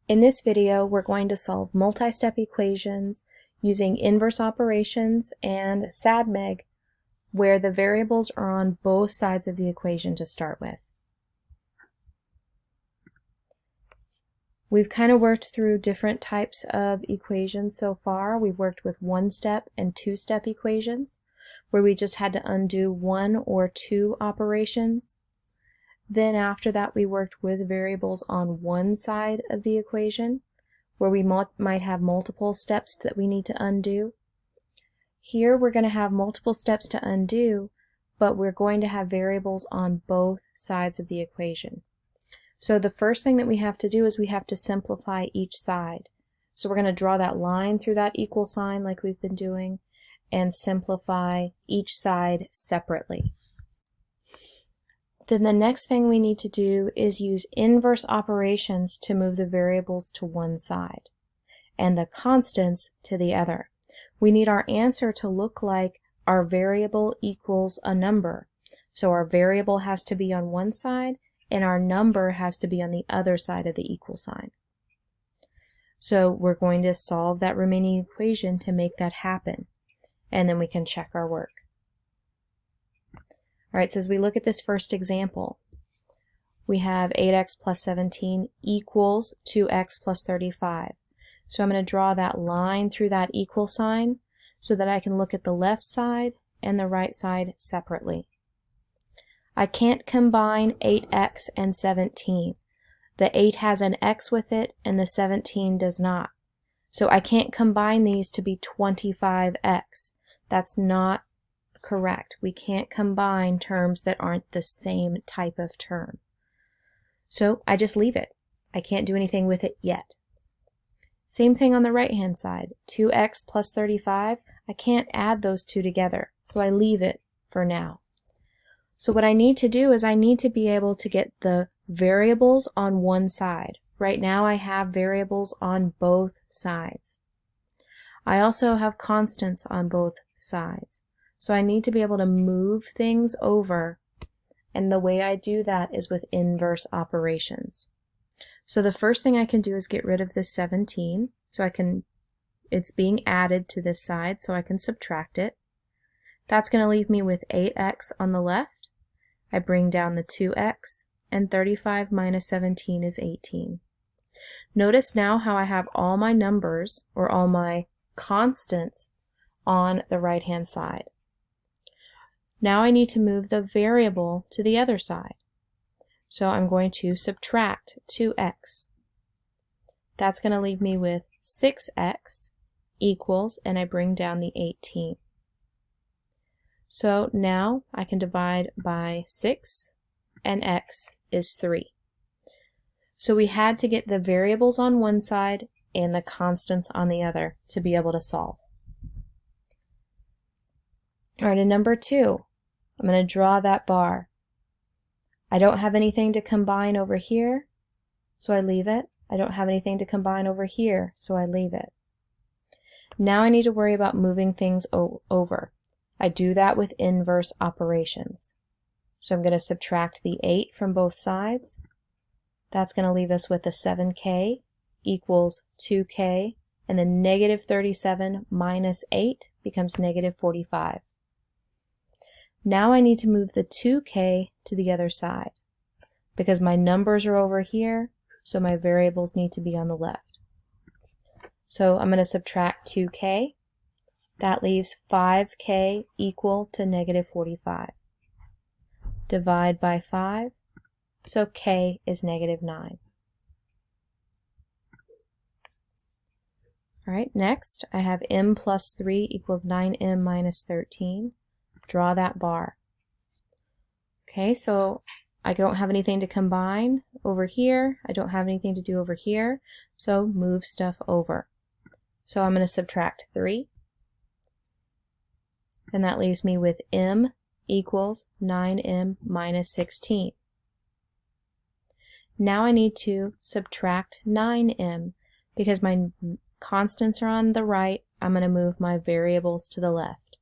In this video, we're going to solve multi-step equations using inverse operations and SADMEG, where the variables are on both sides of the equation to start with. We've kind of worked through different types of equations so far. We've worked with one-step and two-step equations, where we just had to undo one or two operations. Then after that, we worked with variables on one side of the equation, where we might have multiple steps that we need to undo. Here we're going to have multiple steps to undo, but we're going to have variables on both sides of the equation. So the first thing that we have to do is we have to simplify each side. So we're going to draw that line through that equal sign like we've been doing and simplify each side separately. Then the next thing we need to do is use inverse operations to move the variables to one side and the constants to the other. We need our answer to look like our variable equals a number. So our variable has to be on one side and our number has to be on the other side of the equal sign. So we're going to solve that remaining equation to make that happen, and then we can check our work. Alright, so as we look at this first example, we have 8x plus 17 equals 2x plus 35. So I'm going to draw that line through that equal sign so that I can look at the left side and the right side separately. I can't combine 8x and 17. The 8 has an x with it and the 17 does not. So I can't combine these to be 25x. That's not correct. We can't combine terms that aren't the same type of term. So I just leave it. I can't do anything with it yet. Same thing on the right hand side. 2x plus 35, I can't add those two together, so I leave it for now. So what I need to do is I need to be able to get the variables on one side. Right now I have variables on both sides. I also have constants on both sides. So I need to be able to move things over, and the way I do that is with inverse operations. So the first thing I can do is get rid of this 17. So it's being added to this side, so I can subtract it. That's going to leave me with 8x on the left. I bring down the 2x, and 35 minus 17 is 18. Notice now how I have all my numbers, or all my constants, on the right hand side. Now I need to move the variable to the other side. So I'm going to subtract 2x. That's going to leave me with 6x equals, and I bring down the 18. So now I can divide by 6, and x is 3. So we had to get the variables on one side and the constants on the other to be able to solve. Alright, in number 2, I'm going to draw that bar. I don't have anything to combine over here, so I leave it. I don't have anything to combine over here, so I leave it. Now I need to worry about moving things over. I do that with inverse operations. So I'm going to subtract the 8 from both sides. That's going to leave us with a 7k equals 2k, and then negative 37 minus 8 becomes negative 45. Now I need to move the 2k to the other side, because my numbers are over here, so my variables need to be on the left. So I'm going to subtract 2k. That leaves 5k equal to negative 45. Divide by 5, so k is negative 9. Alright, next I have m plus 3 equals 9m minus 13. Draw that bar. Okay, so I don't have anything to combine over here. I don't have anything to do over here, so move stuff over. So I'm going to subtract 3. And that leaves me with m equals 9m minus 16. Now I need to subtract 9m. Because my constants are on the right, I'm going to move my variables to the left.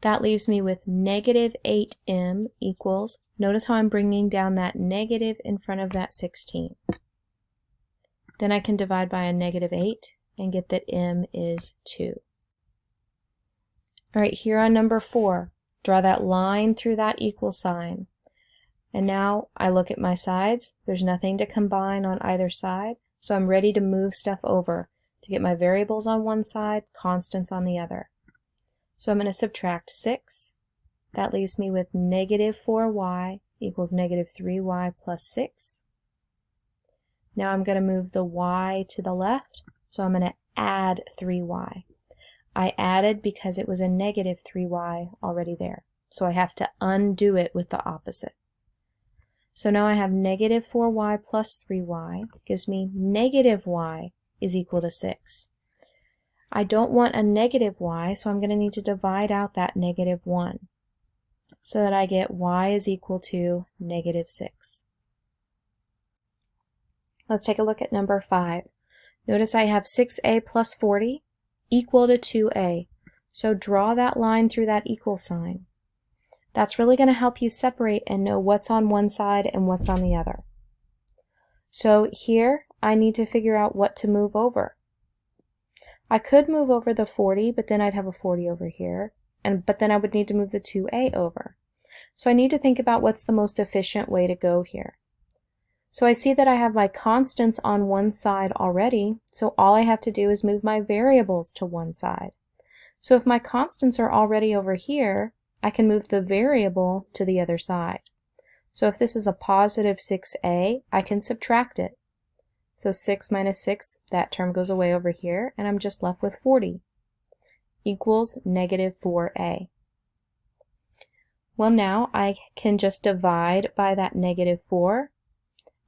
That leaves me with negative 8m equals, notice how I'm bringing down that negative in front of that 16. Then I can divide by a -8 and get that m is 2. All right, here on number 4, draw that line through that equal sign. And now I look at my sides. There's nothing to combine on either side, so I'm ready to move stuff over to get my variables on one side, constants on the other. So I'm going to subtract 6. That leaves me with -4y equals -3y plus 6. Now I'm going to move the y to the left, so I'm going to add 3y. I added because it was a -3y already there, so I have to undo it with the opposite. So now I have -4y plus 3y gives me -y is equal to 6. I don't want a negative y, so I'm going to need to divide out that -1 so that I get y is equal to -6. Let's take a look at number 5. Notice I have 6a plus 40 equal to 2a. So draw that line through that equal sign. That's really going to help you separate and know what's on one side and what's on the other. So here I need to figure out what to move over. I could move over the 40, but then I'd have a 40 over here, but then I would need to move the 2a over. So I need to think about what's the most efficient way to go here. So I see that I have my constants on one side already, so all I have to do is move my variables to one side. So if my constants are already over here, I can move the variable to the other side. So if this is a positive 6a, I can subtract it. So 6 minus 6, that term goes away over here, and I'm just left with 40 equals -4a. Well, now I can just divide by that -4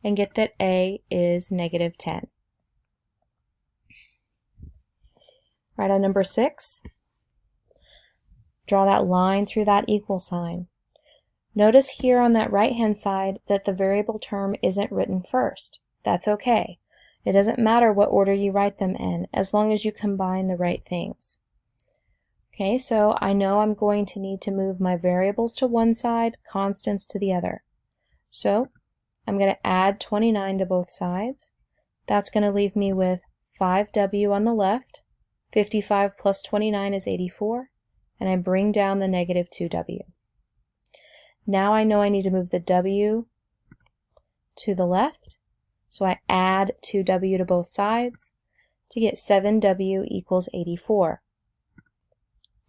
and get that a is -10. Right on number 6, draw that line through that equal sign. Notice here on that right-hand side that the variable term isn't written first. That's okay. It doesn't matter what order you write them in, as long as you combine the right things. Okay, so I know I'm going to need to move my variables to one side, constants to the other. So I'm going to add 29 to both sides. That's going to leave me with 5w on the left. 55 plus 29 is 84, and I bring down the -2w. Now I know I need to move the w to the left, so I add 2w to both sides to get 7w equals 84.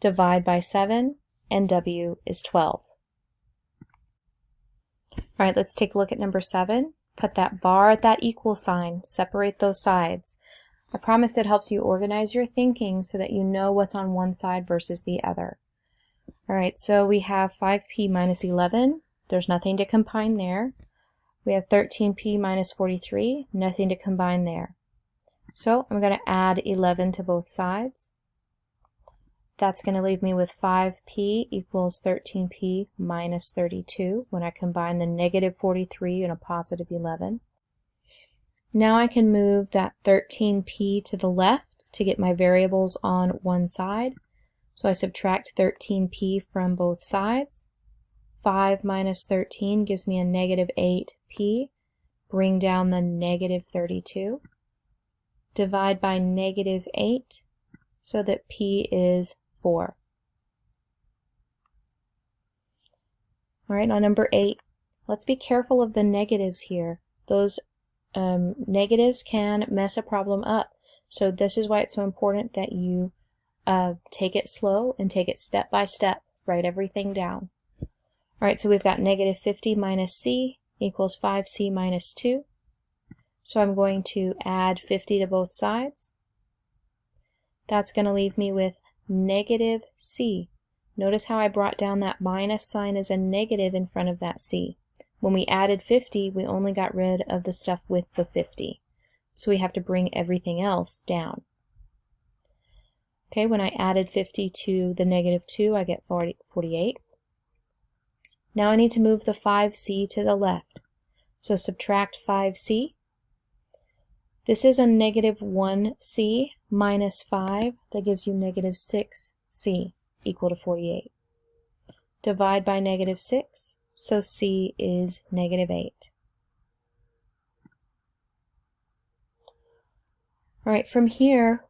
Divide by 7, and w is 12. All right, let's take a look at number 7. Put that bar at that equal sign, separate those sides. I promise it helps you organize your thinking so that you know what's on one side versus the other. All right, so we have 5p minus 11. There's nothing to combine there. We have 13p minus 43. Nothing to combine there. So I'm going to add 11 to both sides. That's going to leave me with 5p equals 13p minus 32 when I combine the -43 and a positive 11. Now I can move that 13p to the left to get my variables on one side. So I subtract 13p from both sides. 5 minus 13 gives me a -8p. Bring down the -32. Divide by -8 so that p is 4. All right, on number 8, let's be careful of the negatives here. Those negatives can mess a problem up. So this is why it's so important that you take it slow and take it step by step. Write everything down. All right, so we've got -50 minus c equals 5c minus 2. So I'm going to add 50 to both sides. That's going to leave me with -c. Notice how I brought down that minus sign as a negative in front of that c. When we added 50, we only got rid of the stuff with the 50. So we have to bring everything else down. Okay, when I added 50 to the -2, I get 48. Now I need to move the 5c to the left. So subtract 5c. This is a -1c minus 5. That gives you -6c equal to 48. Divide by -6, so c is -8. All right, from here,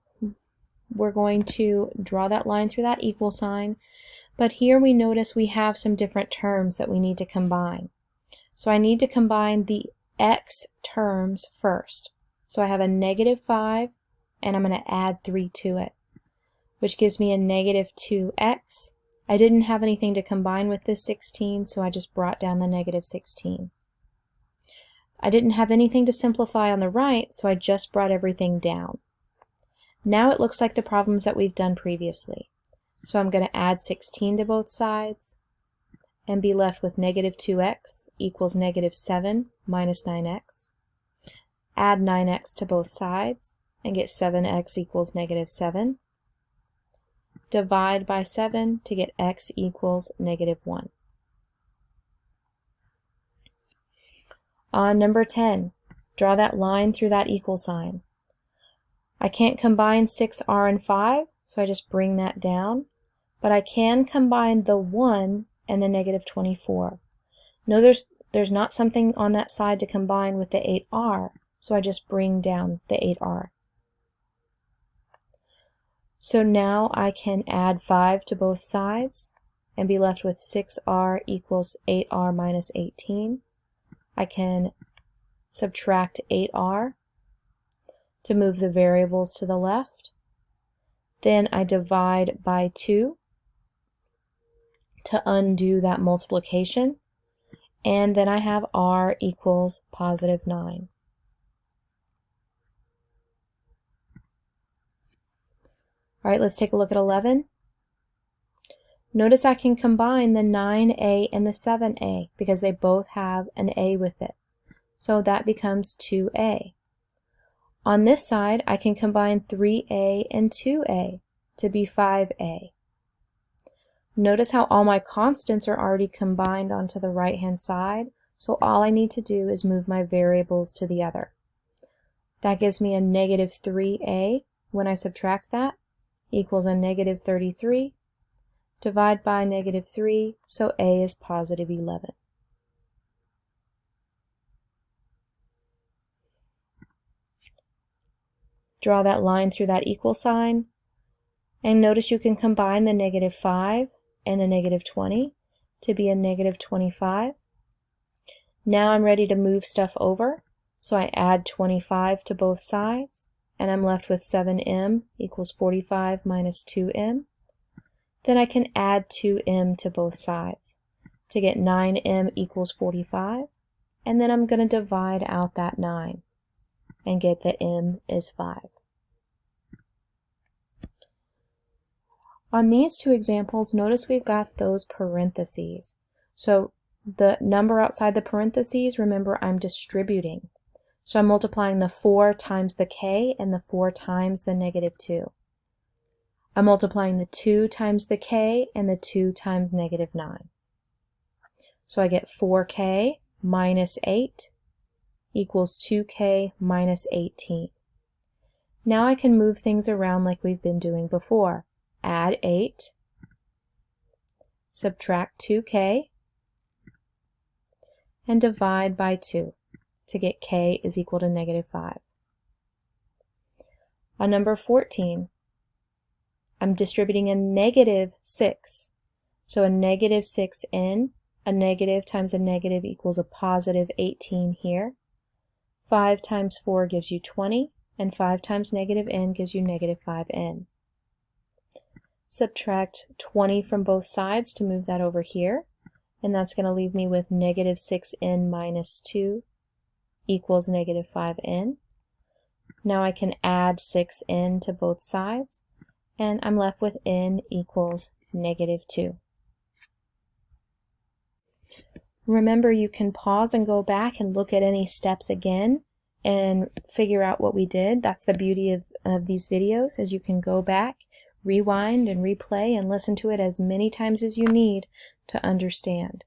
we're going to draw that line through that equal sign, but here we notice we have some different terms that we need to combine. So I need to combine the x terms first. So I have a -5, and I'm going to add 3 to it, which gives me a -2x. I didn't have anything to combine with this 16, so I just brought down the -16. I didn't have anything to simplify on the right, so I just brought everything down. Now it looks like the problems that we've done previously. So I'm going to add 16 to both sides and be left with -2x equals -7 minus 9x. Add 9x to both sides and get 7x equals -7. Divide by 7 to get x equals -1. On number 10, draw that line through that equal sign. I can't combine 6r and 5, so I just bring that down, but I can combine the 1 and the -24. No, there's not something on that side to combine with the 8r, so I just bring down the 8r. So now I can add 5 to both sides and be left with 6r equals 8r minus 18. I can subtract 8r to move the variables to the left. Then I divide by 2 to undo that multiplication. And then I have r equals +9. All right, let's take a look at 11. Notice I can combine the 9a and the 7a because they both have an a with it. So that becomes 2a. On this side, I can combine 3a and 2a to be 5a. Notice how all my constants are already combined onto the right-hand side, so all I need to do is move my variables to the other. That gives me a -3a when I subtract that, equals a -33. Divide by -3, so a is +11. Draw that line through that equal sign, and notice you can combine the -5 and the -20 to be a -25. Now I'm ready to move stuff over, so I add 25 to both sides, and I'm left with 7m equals 45 minus 2m. Then I can add 2m to both sides to get 9m equals 45, and then I'm going to divide out that 9 and get that m is 5. On these two examples, notice we've got those parentheses. So the number outside the parentheses, remember I'm distributing. So I'm multiplying the 4 times the k and the 4 times the -2. I'm multiplying the 2 times the k and the 2 times -9. So I get 4k minus 8 equals 2k minus 18. Now I can move things around like we've been doing before. Add 8, subtract 2k, and divide by 2 to get k is equal to -5. On number 14, I'm distributing a -6. So a -6n, a negative times a negative equals a +18 here. 5 times 4 gives you 20, and 5 times -n gives you -5n. Subtract 20 from both sides to move that over here, and that's going to leave me with -6n minus 2 equals -5n. Now I can add 6n to both sides, and I'm left with n equals -2. Remember, you can pause and go back and look at any steps again and figure out what we did. That's the beauty of these videos, is you can go back, rewind and replay and listen to it as many times as you need to understand.